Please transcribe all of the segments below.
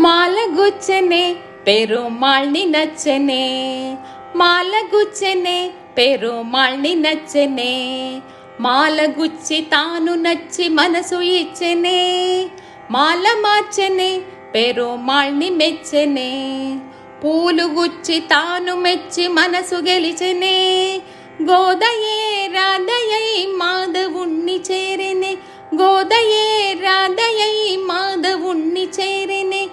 మాలగుచ్చెనే పెరుమాళ్ళని నచ్చనే, మాలగుచ్చెనే పెరుమాళ్ళని నచ్చనే, మాలగుచ్చి తాను నచ్చి మనసు ఇచ్చెనే, మాల మార్చెనే పెరుమాళ్ళని మెచ్చెనే, పూలు గుచ్చి తాను మెచ్చి మనసు గెలిచెనే, గోదయే రాధయై మాధవుణ్ణి చేరెనే, గోదయే రాధయై మాధవుణ్ణి చేరెనే,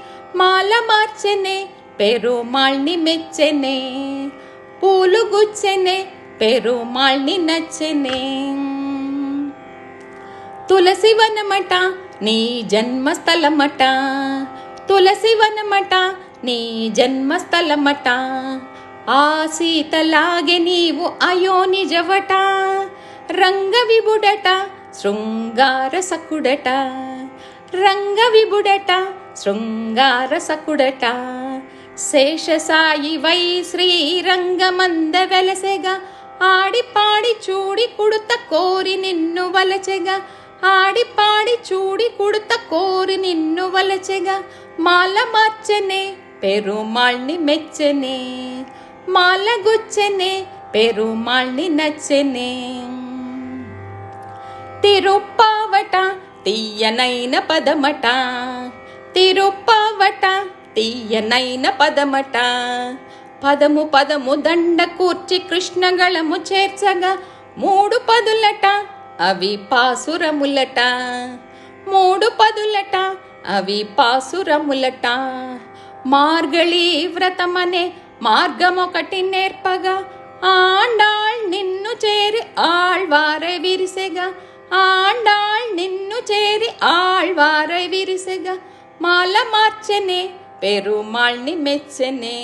మాల మార్చెనే పెరుమాళ్ళని మెచ్చెనే, పూలు గుచ్చెనే పెరుమాళ్ళని నచ్చెనే. తులసి వనమట నీ జన్మస్థలమట, తులసి వనమట నీ జన్మస్థలమట, ఆ సీతలాగే నీవు అయోనిజవట, రంగ విభుడట శృంగార సకుడట, రంగ విభుడట శృంగార సకుడట, శేషసాయి వై శ్రీరంగమంద వెలసెగా, ఆడి పాడి చూడి కుడుత కోరి నిన్ను వలచెగా, ఆడి పాడి చూడి కుడుత కోరి నిన్ను వలచెగా, మాల మార్చెనే పెరుమాళ్ళని మెచ్చెనే, మాల గుచ్చెనే పెరుమాళ్ళని నచ్చెనే. తిరుప్పావట తీయనైన పదమట, తిరుప్పావట తీయనైన పదమట, పదము పదము దండ కూర్చి కృష్ణగళము చేర్చగా, మూడు పదులట అవి పాసురములట, మూడు పదులట అవి పాసురములట, మార్గళీ వ్రతమనే మార్గమొకటి నేర్పగా, ఆండాళ్ నిన్ను చేరి ఆళ్వారై విరిసెగా, ఆండాళ్ నిన్ను చేరి ఆళ్వారై విరిసెగా, మాల మార్చెనే పెరుమాళ్ళని మెచ్చెనే,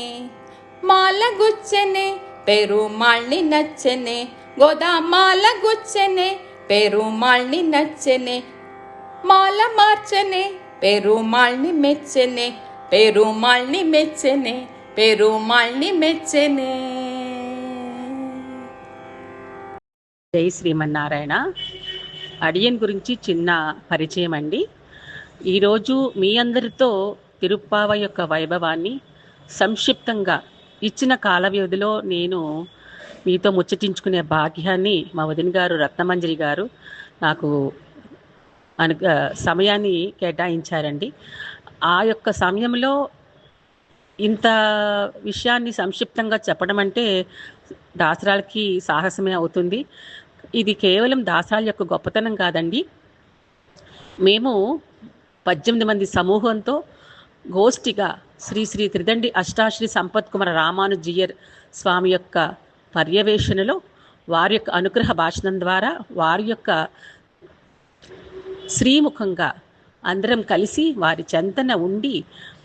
మాల గుచ్చెనే పెరుమాళ్ళని నచ్చెనే, గోదా మాల గుచ్చెనే పెరుమాళ్ళని నచ్చెనే, మాల మార్చెనే పెరుమాళ్ళని మెచ్చెనే, పెరుమాళ్ళని మెచ్చెనే, పెరుమాళ్ళని మెచ్చెనే. జై శ్రీమన్నారాయణ. అడియన్ గురించి చిన్న పరిచయం అండి. ఈరోజు మీ అందరితో తిరుప్పావ యొక్క వైభవాన్ని సంక్షిప్తంగా ఇచ్చిన కాల వ్యవధిలో నేను మీతో ముచ్చటించుకునే భాగ్యాన్ని మా వదిన గారు రత్నమంజరి గారు నాకు సమయాన్ని కేటాయించారండి. ఆ యొక్క సమయంలో ఇంత విషయాన్ని సంక్షిప్తంగా చెప్పడం అంటే దాసరాలకి సాహసమే అవుతుంది. ఇది కేవలం దాసరాల యొక్క గొప్పతనం కాదండి. మేము 18 మంది సమూహంతో గోష్ఠిగా శ్రీ శ్రీ త్రిదండి అష్టాశ్రీ సంపత్ కుమార రామానుజీయర్ స్వామి యొక్క పర్యవేక్షణలో వారి యొక్క అనుగ్రహ భాషణం ద్వారా వారి యొక్క శ్రీముఖంగా అందరం కలిసి వారి చెంతన ఉండి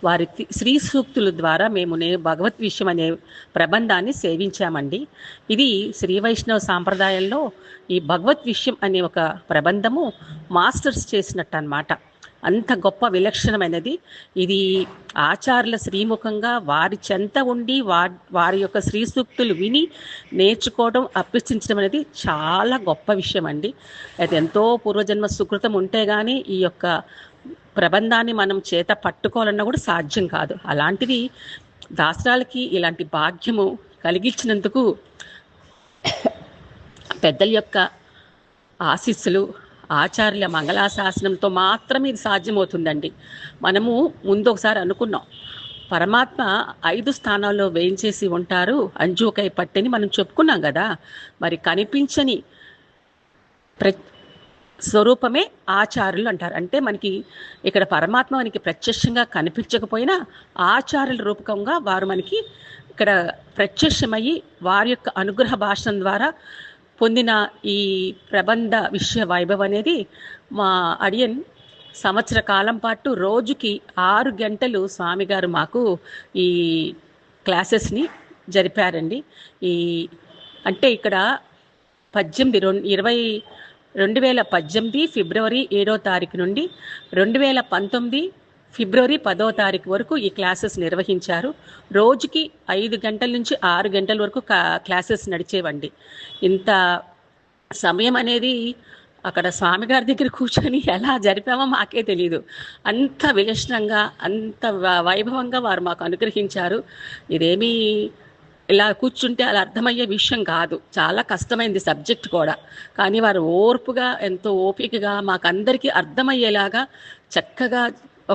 వారి శ్రీ సూక్తుల ద్వారా మేము భగవత్ విషయం అనే ప్రబంధాన్ని సేవించామండి. ఇది శ్రీ వైష్ణవ సాంప్రదాయంలో ఈ భగవత్ విషయం అనే ఒక ప్రబంధము మాస్టర్స్ చేసినట్టు అన్నమాట. అంత గొప్ప విలక్షణమైనది ఇది. ఆచార్యుల శ్రీముఖంగా వారి చెంత ఉండి వారి యొక్క శ్రీ సూక్తులు విని నేర్చుకోవడం అభ్యసించడం అనేది చాలా గొప్ప విషయం అండి. అది ఎంతో పూర్వజన్మ సుకృతం ఉంటే కానీ ఈ యొక్క ప్రబంధాన్ని మనం చేత పట్టుకోవాలన్నా కూడా సాధ్యం కాదు. అలాంటిది దాసరాలకి ఇలాంటి భాగ్యము కలిగించినందుకు పెద్దల యొక్క ఆశీస్సులు, ఆచార్యుల మంగళాశాసనంతో మాత్రమే ఇది సాధ్యమవుతుందండి. మనము ముందు ఒకసారి అనుకున్నాం, పరమాత్మ 5 స్థానాల్లో వేయించేసి ఉంటారు అంజూకై పట్టెని మనం చెప్పుకున్నాం కదా. మరి కనిపించని స్వరూపమే ఆచార్యులు అంటారు. అంటే మనకి ఇక్కడ పరమాత్మ మనకి ప్రత్యక్షంగా కనిపించకపోయినా ఆచార్యుల రూపకంగా వారు మనకి ఇక్కడ ప్రత్యక్షమయ్యి వారి యొక్క అనుగ్రహ భాషణ ద్వారా పొందిన ఈ ప్రబంధ విషయ వైభవం అనేది మా అడియన్ సంవత్సర కాలం పాటు రోజుకి 6 గంటలు స్వామిగారు మాకు ఈ క్లాసెస్ని జరిపారండి. అంటే ఇక్కడ 2018 ఫిబ్రవరి 7వ తారీఖు నుండి 2019 ఫిబ్రవరి 10వ తారీఖు వరకు ఈ క్లాసెస్ నిర్వహించారు. రోజుకి 5 గంటల నుంచి 6 గంటల వరకు క్లాసెస్ నడిచేవండి. ఇంత సమయం అనేది అక్కడ స్వామిగారి దగ్గర కూర్చొని ఎలా జరిపామో మాకే తెలియదు. అంత విలక్షణంగా, అంత వైభవంగా వారు మాకు అనుగ్రహించారు. ఇదేమీ ఇలా కూర్చుంటే అలా అర్థమయ్యే విషయం కాదు, చాలా కష్టమైంది సబ్జెక్ట్ కూడా. కానీ వారు ఓర్పుగా, ఎంతో ఓపికగా మాకందరికీ అర్థమయ్యేలాగా చక్కగా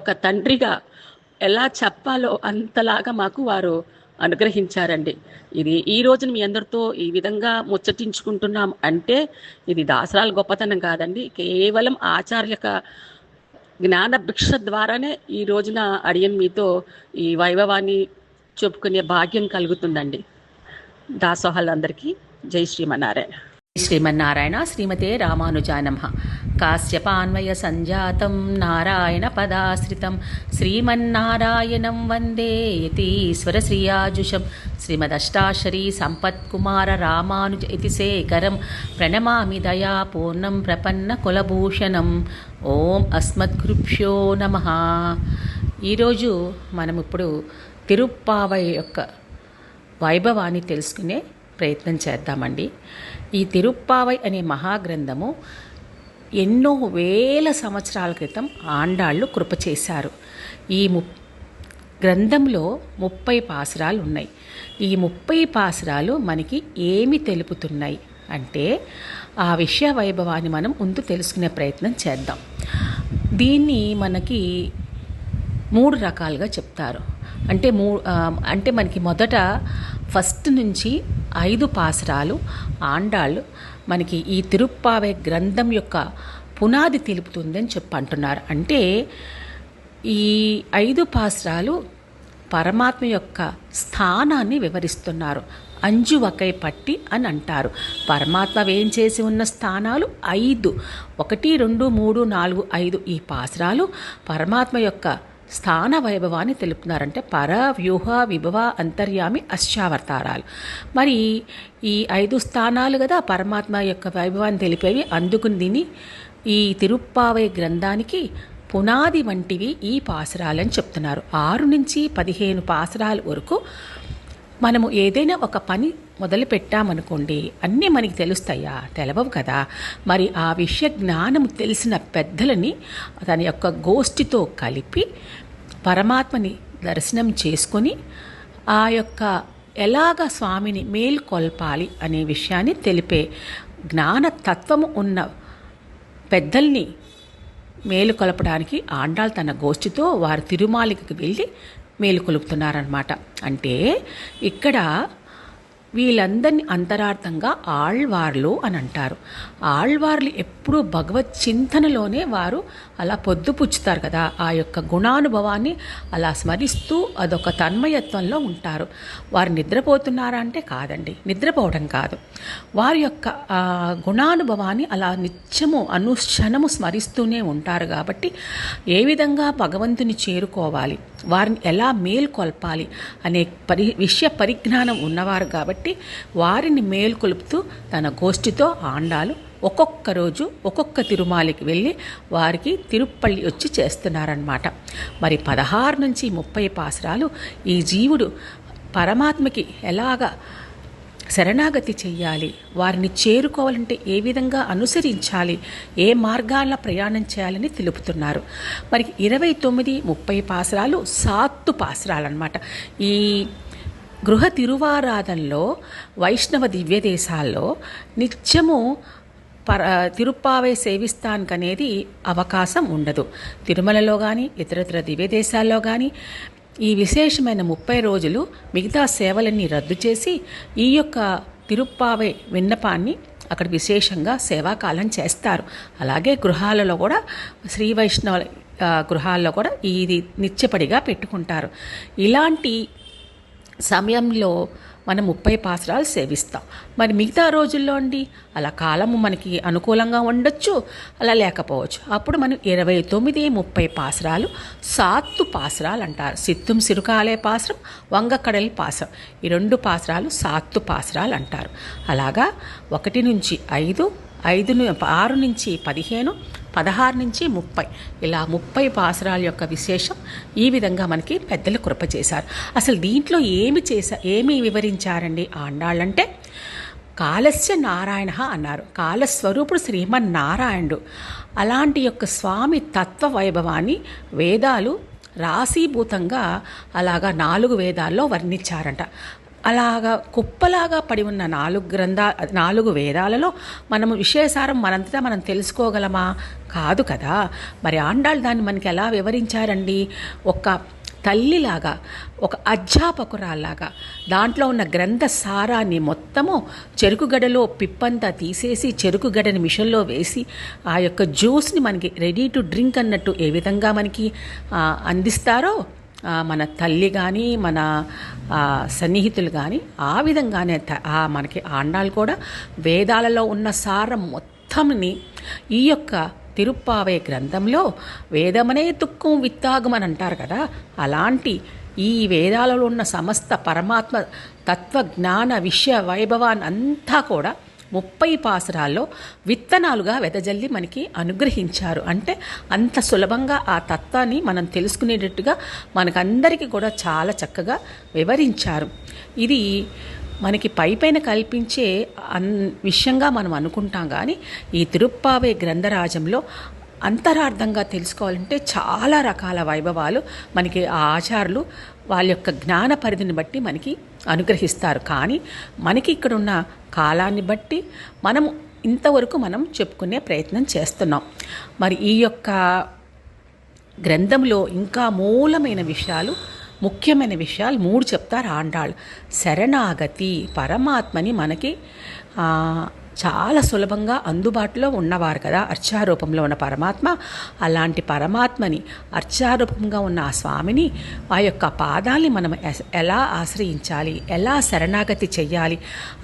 ఒక తండ్రిగా ఎలా చెప్పాలో అంతలాగా మాకు వారు అనుగ్రహించారండి. ఇది ఈ రోజున మీ అందరితో ఈ విధంగా ముచ్చటించుకుంటున్నాం అంటే ఇది దాసరాల గొప్పతనం కాదండి, కేవలం ఆచార్యక జ్ఞాన భిక్ష ద్వారానే ఈ రోజున అడియన్ మీతో ఈ వైభవాన్ని చెప్పుకునే భాగ్యం కలుగుతుందండి. దాసోహాలందరికీ జై శ్రీమన్నారాయణ. శ్రీమన్నారాయణ. శ్రీమతే రామానుజాయ నమః. కాశ్యపాన్వయ సంజాతం నారాయణ పదాశ్రితం శ్రీమన్నారాయణం వందే యతీశ్వర శ్రీయాజుషం శ్రీమదష్టాక్షరీ సంపత్కుమార రామానుజ ఇతిశేఖరం ప్రణమామి దయాపూర్ణం ప్రపన్న కులభూషణం. ఓం అస్మద్గురుభ్యో నమః. ఈరోజు మనం ఇప్పుడు తిరుప్పావై యొక్క వైభవాన్ని తెలుసుకునే ప్రయత్నం చేద్దామండి. ఈ తిరుప్పావై అనే మహాగ్రంథము ఎన్నో వేల సంవత్సరాల క్రితం ఆండాళ్ళు కృప చేశారు. ఈ గ్రంథంలో 30 పాసురాలు ఉన్నాయి. ఈ 30 పాసురాలు మనకి ఏమి తెలుపుతున్నాయి అంటే ఆ విషయ వైభవాన్ని మనం ముందు తెలుసుకునే ప్రయత్నం చేద్దాం. దీన్ని మనకి 3 రకాలుగా చెప్తారు. అంటే మనకి మొదట ఫస్ట్ నుంచి 5 పాసురాలు ఆండాళ్ళు మనకి ఈ తిరుప్పావై గ్రంథం యొక్క పునాది తెలుపుతుందని అంటున్నారు. అంటే ఈ 5 పాసురాలు పరమాత్మ యొక్క స్థానాన్ని వివరిస్తున్నారు. అంజువకై పట్టి అని అంటారు. పరమాత్మ వేంచేసి ఉన్న స్థానాలు 5, 1, 2, 3, 4, 5 ఈ పాసురాలు పరమాత్మ యొక్క స్థాన వైభవాన్ని తెలుపుతున్నారంటే పర, వ్యూహ, విభవ, అంతర్యామి, అష్టావతారాలు. మరి ఈ 5 స్థానాలు కదా పరమాత్మ యొక్క వైభవాన్ని తెలిపేవి. అందుకు దీన్ని ఈ తిరుప్పావై గ్రంథానికి పునాది వంటివి ఈ పాసురాలని చెప్తున్నారు. 6 నుంచి 15 పాసురాల వరకు మనము ఏదైనా ఒక పని మొదలు పెట్టామనుకోండి, అన్నీ మనకి తెలుస్తాయా? తెలవవు కదా. మరి ఆ విషయ జ్ఞానం తెలిసిన పెద్దలని తన యొక్క గోష్ఠితో కలిపి పరమాత్మని దర్శనం చేసుకొని ఆ యొక్క ఎలాగ స్వామిని మేల్కొల్పాలి అనే విషయాన్ని తెలిపే జ్ఞానతత్వము ఉన్న పెద్దల్ని మేలుకొల్పడానికి ఆండాళ్ తన గోష్ఠితో వారు తిరుమాలికి వెళ్ళి మేలుకొలుపుతున్నారన్నమాట. అంటే ఇక్కడ వీళ్ళందరినీ అంతరార్థంగా ఆళ్వార్లు అని అంటారు. ఆళ్వార్లు ఎప్పుడూ భగవత్ చింతనలోనే వారు అలా పొద్దుపుచ్చుతారు కదా, ఆ యొక్క గుణానుభవాన్ని అలా స్మరిస్తూ అదొక తన్మయత్వంలో ఉంటారు. వారు నిద్రపోతున్నారా అంటే కాదండి, నిద్రపోవడం కాదు. వారి యొక్క గుణానుభవాన్ని అలా నిత్యము అనుక్షణము స్మరిస్తూనే ఉంటారు. కాబట్టి ఏ విధంగా భగవంతుని చేరుకోవాలి, వారిని ఎలా మేల్కొల్పాలి అనే విషయ పరిజ్ఞానం ఉన్నవారు కాబట్టి వారిని మేల్కొలుపుతూ తన గోష్ఠితో ఆండాలు ఒక్కొక్క రోజు ఒక్కొక్క తిరుమాలికి వెళ్ళి వారికి తిరుప్పల్లి వచ్చి చేస్తున్నారన్నమాట. మరి 16 నుంచి 30 పాసురాలు ఈ జీవుడు పరమాత్మకి ఎలాగా శరణాగతి చెయ్యాలి, వారిని చేరుకోవాలంటే ఏ విధంగా అనుసరించాలి, ఏ మార్గాల ప్రయాణం చేయాలని తెలుపుతున్నారు. మరి 29, 30 పాసురాలు సాత్తు పాసురాలు అన్నమాట. ఈ గృహ తిరువారాధనలో వైష్ణవ దివ్య దేశాల్లో నిత్యము తిరుప్పావై సేవిస్తానికి అనేది అవకాశం ఉండదు. తిరుమలలో కానీ ఇతరత్ర దివ్య దేశాల్లో కానీ ఈ విశేషమైన 30 రోజులు మిగతా సేవలన్నీ రద్దు చేసి ఈ యొక్క తిరుప్పావై విన్నపాన్ని అక్కడ విశేషంగా సేవాకాలం చేస్తారు. అలాగే గృహాలలో కూడా శ్రీ వైష్ణవ గృహాల్లో కూడా ఇది నిత్యపడిగా పెట్టుకుంటారు. ఇలాంటి సమయంలో మనం 30 పాసురాలు సేవిస్తాం. మరి మిగతా రోజుల్లో అండి అలా కాలము మనకి అనుకూలంగా ఉండొచ్చు, అలా లేకపోవచ్చు. అప్పుడు మనం 29, 30 పాసురాలు సాత్తు పాసురాలు అంటారు. సిత్తుం సిరుకాలే పాసురం, వంగకడలి పాసురం, ఈ 2 పాసురాలు సాత్తు పాసురాలు అంటారు. అలాగా 1 నుంచి 5, 6 నుంచి 15, 16 నుంచి 30 ఇలా 30 పాసురాల యొక్క విశేషం ఈ విధంగా మనకి పెద్దలు కృప చేశారు. అసలు దీంట్లో ఏమి వివరించారండి ఆండాళ్ళంటే, కాలస్య నారాయణ అన్నారు. కాలస్వరూపుడు శ్రీమన్నారాయణుడు. అలాంటి యొక్క స్వామి తత్వ వైభవాన్ని వేదాలు రాశీభూతంగా అలాగా 4 వేదాల్లో వర్ణించారంట. అలాగా కుప్పలాగా పడి ఉన్న 4 వేదాలలో మనము విశేషారం మనంతటా మనం తెలుసుకోగలమా? కాదు కదా. మరి ఆండాళ్ళు దాన్ని మనకి ఎలా వివరించారండి? ఒక తల్లిలాగా, ఒక అధ్యాపకురాల్లాగా దాంట్లో ఉన్న గ్రంథ సారాన్ని మొత్తము చెరుకుగడలో పిప్పంతా తీసేసి చెరుకుగడని మిషన్లో వేసి ఆ యొక్క జ్యూస్ని మనకి రెడీ టు డ్రింక్ అన్నట్టు ఏ విధంగా మనకి అందిస్తారో మన తల్లి కానీ మన సన్నిహితులు కానీ ఆ విధంగానే మనకి ఆండాళ్ళు కూడా వేదాలలో ఉన్న సారం మొత్తంని ఈ యొక్క తిరుప్పావై గ్రంథంలో వేదమనే తుక్కం విత్తాగం అని అంటారు కదా, అలాంటి ఈ వేదాలలో ఉన్న సమస్త పరమాత్మ తత్వజ్ఞాన విషయ వైభవాన్ని అంతా కూడా 30 పాసురాల్లో విత్తనాలుగా వెదజల్లి మనకి అనుగ్రహించారు. అంటే అంత సులభంగా ఆ తత్వాన్ని మనం తెలుసుకునేటట్టుగా మనకందరికీ కూడా చాలా చక్కగా వివరించారు. ఇది మనకి పైపైన కల్పించే విషయంగా మనం అనుకుంటాం, కానీ ఈ తిరుప్పావై గ్రంథరాజంలో అంతరార్థంగా తెలుసుకోవాలంటే చాలా రకాల వైభవాలు మనకి ఆ ఆచారులు వాళ్ళ యొక్క జ్ఞాన పరిధిని బట్టి మనకి అనుగ్రహిస్తారు. కానీ మనకి ఇక్కడున్న కాలాన్ని బట్టి మనము ఇంతవరకు మనం చెప్పుకునే ప్రయత్నం చేస్తున్నాం. మరి ఈ యొక్క గ్రంథంలో ఇంకా మూలమైన విషయాలు, ముఖ్యమైన విషయాలు 3 చెప్తారు ఆండాళ్ళు. శరణాగతి, పరమాత్మని మనకి చాలా సులభంగా అందుబాటులో ఉన్నవారు కదా అర్చారూపంలో ఉన్న పరమాత్మ. అలాంటి పరమాత్మని, అర్చారూపంగా ఉన్న ఆ స్వామిని, ఆ యొక్క పాదాల్ని మనం ఎలా ఆశ్రయించాలి, ఎలా శరణాగతి చెయ్యాలి,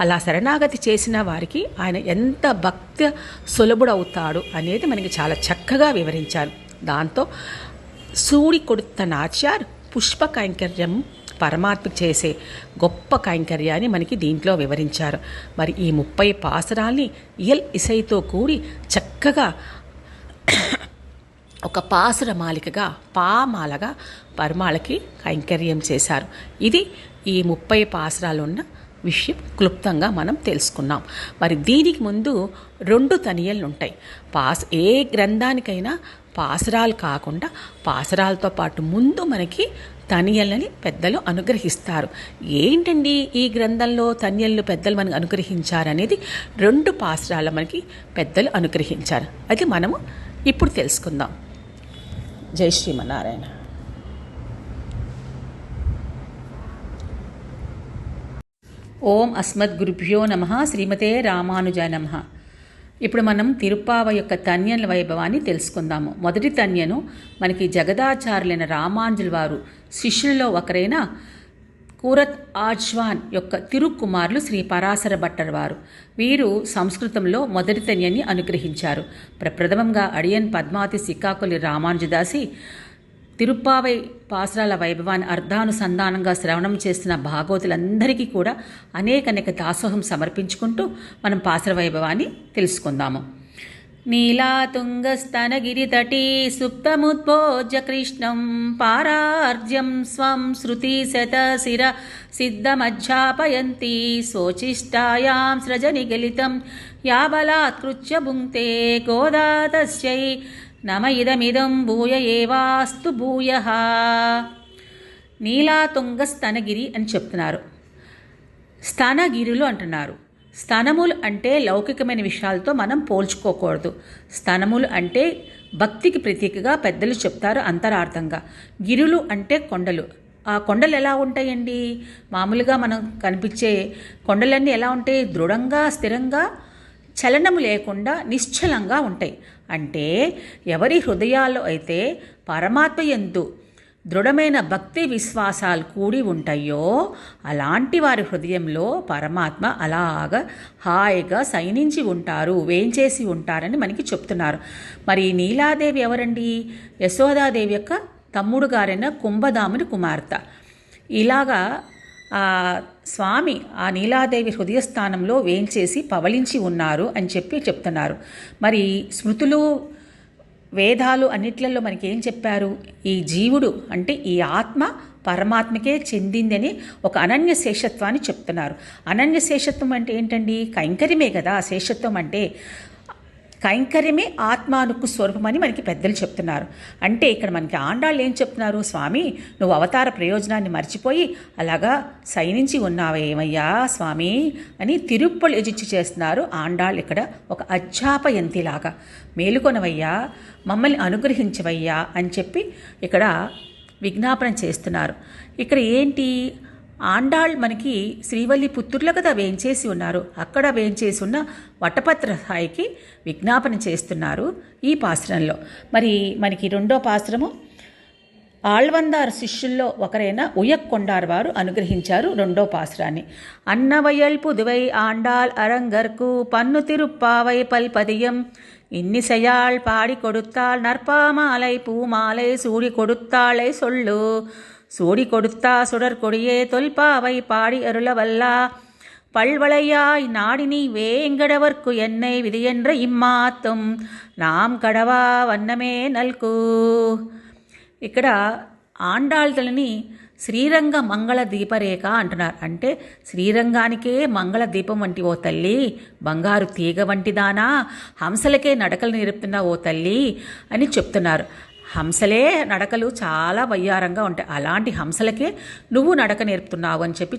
అలా శరణాగతి చేసిన వారికి ఆయన ఎంత భక్తి సులభుడవుతాడు అనేది మనకి చాలా చక్కగా వివరించారు. దాంతో సూడి కొడుత నాచార్ పుష్ప కైంకర్యం పరమాత్మ చేసే గొప్ప కైంకర్యాన్ని మనకి దీంట్లో వివరించారు. మరి ఈ 30 పాసురాల్ని ఇసైతో కూడి చక్కగా ఒక పాసురమాలికగా పామాలగా పరమాళకి కైంకర్యం చేశారు. ఇది ఈ 30 పాసురాలు ఉన్న విషయం క్లుప్తంగా మనం తెలుసుకున్నాం. మరి దీనికి ముందు 2 తనియలు ఉంటాయి. ఏ గ్రంథానికైనా పాసురాలు కాకుండా పాసురాలతో పాటు ముందు మనకి తనియలని పెద్దలు అనుగ్రహిస్తారు. ఏంటండి ఈ గ్రంథంలో తనియలను పెద్దలు మనకు అనుగ్రహించారనేది 2 పాసురాల మనకి పెద్దలు అనుగ్రహించారు. అది మనము ఇప్పుడు తెలుసుకుందాం. జై శ్రీమన్నారాయణ. ఓం అస్మద్గురుభ్యో నమః. శ్రీమతే రామానుజాయ నమః. ఇప్పుడు మనం తిరుప్పావ యొక్క తన్యల వైభవాన్ని తెలుసుకుందాము. మొదటి తన్యను మనకి జగదాచార్యులైన రామానుజుల వారు శిష్యులలో ఒకరైన కూరత్ ఆజ్వాన్ యొక్క తిరుక్కుమారులు శ్రీ పరాశర భట్టర్ వారు. వీరు సంస్కృతంలో మొదటి తన్యాన్ని అనుగ్రహించారు. ప్రప్రథమంగా అడియన్ పద్మావతి సిక్కాకులి రామానుజదాసి తిరుప్పావై పాసురాల వైభవాన్ని అర్ధానుసంధానంగా శ్రవణం చేస్తున్న భాగవతులందరికీ కూడా అనేక దాసోహం సమర్పించుకుంటూ మనం పాసుర వైభవాన్ని తెలుసుకుందాము. నీలాతుంగస్తనగిరితటీ సుప్తముద్భోజ్య కృష్ణం పారార్జ్యం స్వం శృతి శతశిర సిద్ధమధ్యాపయంతి శోచిష్టాయాం సృజనిగలితం యాబలాత్కృత్య భుంక్తే గోదా తస్యై నమ ఇదమిదం భూయ ఏవాస్తు భూయః. నీలాతుంగ స్తనగిరి అని చెప్తున్నారు. స్తనగిరులు అంటున్నారు. స్తనములు అంటే లౌకికమైన విషయాలతో మనం పోల్చుకోకూడదు. స్తనములు అంటే భక్తికి ప్రతీకగా పెద్దలు చెప్తారు అంతరార్థంగా. గిరులు అంటే కొండలు. ఆ కొండలు ఎలా ఉంటాయండి? మామూలుగా మనం కనిపించే కొండలన్నీ ఎలా ఉంటాయి? దృఢంగా, స్థిరంగా, చలనము లేకుండా నిశ్చలంగా ఉంటాయి. అంటే ఎవరి హృదయాల్లో అయితే పరమాత్మ యందు దృఢమైన భక్తి విశ్వాసాలు కూడి ఉంటాయో అలాంటి వారి హృదయంలో పరమాత్మ అలాగా హాయిగా శయనించి ఉంటారు, వేంచేసి ఉంటారని మనకి చెప్తున్నారు. మరి నీలాదేవి ఎవరండి? యశోదాదేవి యొక్క తమ్ముడు గారైన కుంభదాముని కుమార్తె. ఇలాగా స్వామి ఆ నీలాదేవి హృదయస్థానంలో వేంచేసి పవలించి ఉన్నారు అని చెప్తున్నారు. మరి స్మృతులు, వేదాలు అన్నిట్లలో మనకి ఏం చెప్పారు? ఈ జీవుడు అంటే ఈ ఆత్మ పరమాత్మకే చెందిందని ఒక అనన్య శేషత్వాన్ని చెప్తున్నారు. అనన్య శేషత్వం అంటే ఏంటండి? కైంకర్యమే కదా శేషత్వం అంటే. కైంకర్యమే ఆత్మానుకు స్వరూపమని మనకి పెద్దలు చెప్తున్నారు. అంటే ఇక్కడ మనకి ఆండాళ్ళు ఏం చెప్తున్నారు? స్వామి, నువ్వు అవతార ప్రయోజనాన్ని మర్చిపోయి అలాగా సైనించి ఉన్నావేమయ్యా స్వామి అని తిరుప్పలు ఎజిచ్చి చేస్తున్నారు ఆండాళ్ళు. ఇక్కడ ఒక అజ్జాపయంతిలాగా మేలుకొనవయ్యా, మమ్మల్ని అనుగ్రహించవయ్యా అని చెప్పి ఇక్కడ విజ్ఞాపన చేస్తున్నారు. ఇక్కడ ఏంటి? ఆండాళ్ మనకి శ్రీవల్లి పుత్తూరులో కదా వేంచేసి ఉన్నారు. అక్కడ వేంచేసి ఉన్న వటపత్ర సాయికి విజ్ఞాపన చేస్తున్నారు ఈ పాశ్రంలో. మరి మనకి రెండో పాశ్రము ఆళ్వందార్ శిష్యుల్లో ఒకరైన ఉయ్యకొండార్ వారు అనుగ్రహించారు రెండో పాశ్రాన్ని. అన్నవయల్ పుదువై ఆండాల్ అరంగర్కు పన్ను తిరుప్పావై పల్పదియం இன்னிசையாள் பாடி கொடுத்தாள் நற்பாமாலை பூமாலை சூடி கொடுத்தாளை சொல்லு சூடி கொடுத்தா சுடற்கொடியே தொல்பாவை பாடி அருளவல்லா பல்வளையாய் நாடினி வேங்கடவர்க்கு என்னை விதியென்ற ఇమ్మాత్తం నాం కడవా వన్నమే నల్కు. ఇక్కడ ఆండాళ్ళని శ్రీరంగ మంగళ దీపరేఖ అంటున్నారు. అంటే శ్రీరంగానికే మంగళ దీపం వంటి ఓ తల్లి, బంగారు తీగ వంటిదానా, హంసలకే నడకలు నేర్పుతున్న ఓ తల్లి అని చెప్తున్నారు. హంసలే నడకలు చాలా వయ్యారంగా ఉంటాయి, అలాంటి హంసలకే నువ్వు నడక నేర్పుతున్నావు అని చెప్పి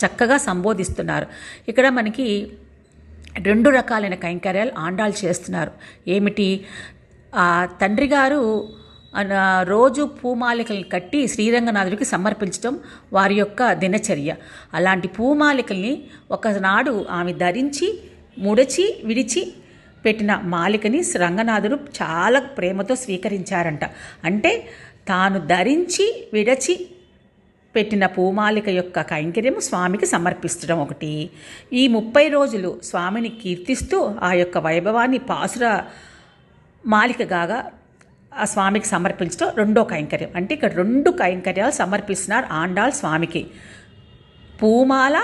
చక్కగా సంబోధిస్తున్నారు. ఇక్కడ మనకి 2 రకాలైన కైంకర్యాలు ఆండాళ్ళు చేస్తున్నారు. ఏమిటి? తండ్రి గారు రోజు పూమాలికల్ని కట్టి శ్రీరంగనాథుడికి సమర్పించడం వారి యొక్క దినచర్య. అలాంటి పూమాలికల్ని ఒకనాడు ఆమె ధరించి ముడచి విడిచి పెట్టిన మాలికని రంగనాథుడు చాలా ప్రేమతో స్వీకరించారంట. అంటే తాను ధరించి విడచి పెట్టిన పూమాలిక యొక్క కైంకర్యము స్వామికి సమర్పిస్తడం ఒకటి. ఈ 30 రోజులు స్వామిని కీర్తిస్తూ ఆ యొక్క వైభవాన్ని పాసుర మాలికగా ఆ స్వామికి సమర్పించడం రెండో కైంకర్యం. అంటే ఇక్కడ 2 కైంకర్యాలు సమర్పిస్తున్నారు ఆండాళ్ స్వామికి. పూమాల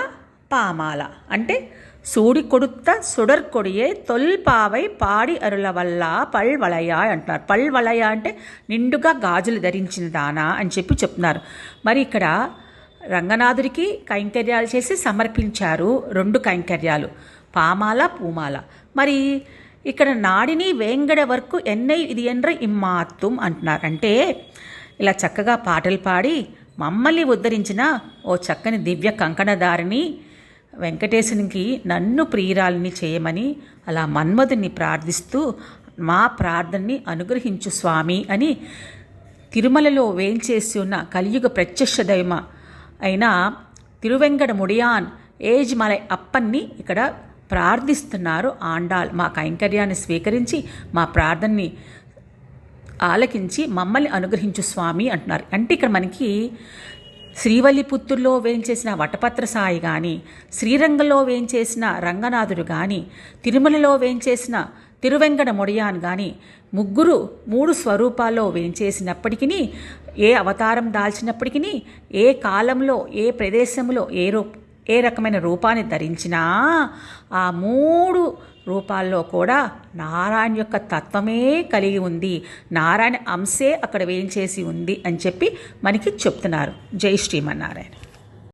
పామాల అంటే సూడి కొడుత్త సుడర్కొడియే తొల్పావై పాడి అరుల వల్ల పల్వళయ అంటున్నారు. పల్వళయ అంటే నిండుగా గాజులు ధరించిన దానా అని చెప్పి చెప్తున్నారు. మరి ఇక్కడ రంగనాథుడికి కైంకర్యాలు చేసి సమర్పించారు 2 కైంకర్యాలు, పామాల పూమాల. మరి ఇక్కడ నాడిని వేంగడ వరకు ఎన్నై ఇది ఎండ్ర ఇమ్మాత్తం అంటున్నారు. అంటే ఇలా చక్కగా పాటలు పాడి మమ్మల్ని ఉద్ధరించిన ఓ చక్కని దివ్య కంకణదారిని వెంకటేశునికి నన్ను ప్రియురాలిని చేయమని అలా మన్మధుని ప్రార్థిస్తూ మా ప్రార్థనని అనుగ్రహించు స్వామి అని తిరుమలలో వేంచేసి ఉన్న కలియుగ ప్రత్యక్ష దైవ అయిన తిరువెంగడ ముడియాన్ ఏజ్మలై అప్పన్ని ఇక్కడ ప్రార్థిస్తున్నారు ఆండాళ్. మా కైంకర్యాన్ని స్వీకరించి మా ప్రార్థనని ఆలకించి మమ్మల్ని అనుగ్రహించు స్వామి అంటున్నారు. అంటే ఇక్కడ మనకి శ్రీవల్లిపుత్తూరులో వేయించేసిన వటపత్ర సాయి కానీ, శ్రీరంగంలో వేయించేసిన రంగనాథుడు కానీ, తిరుమలలో వేయించేసిన తిరువెంగడ ముడియాన్ కానీ ముగ్గురు 3 స్వరూపాల్లో వేయించేసినప్పటికీ, ఏ అవతారం దాల్చినప్పటికీ, ఏ కాలంలో ఏ ప్రదేశంలో ఏ రకమైన రూపాన్ని ధరించినా ఆ 3 రూపాల్లో కూడా నారాయణ యొక్క తత్వమే కలిగి ఉంది, నారాయణ అంశే అక్కడ వేయించేసి ఉంది అని చెప్పి మనకి చెప్తున్నారు. జై శ్రీమన్నారాయణ.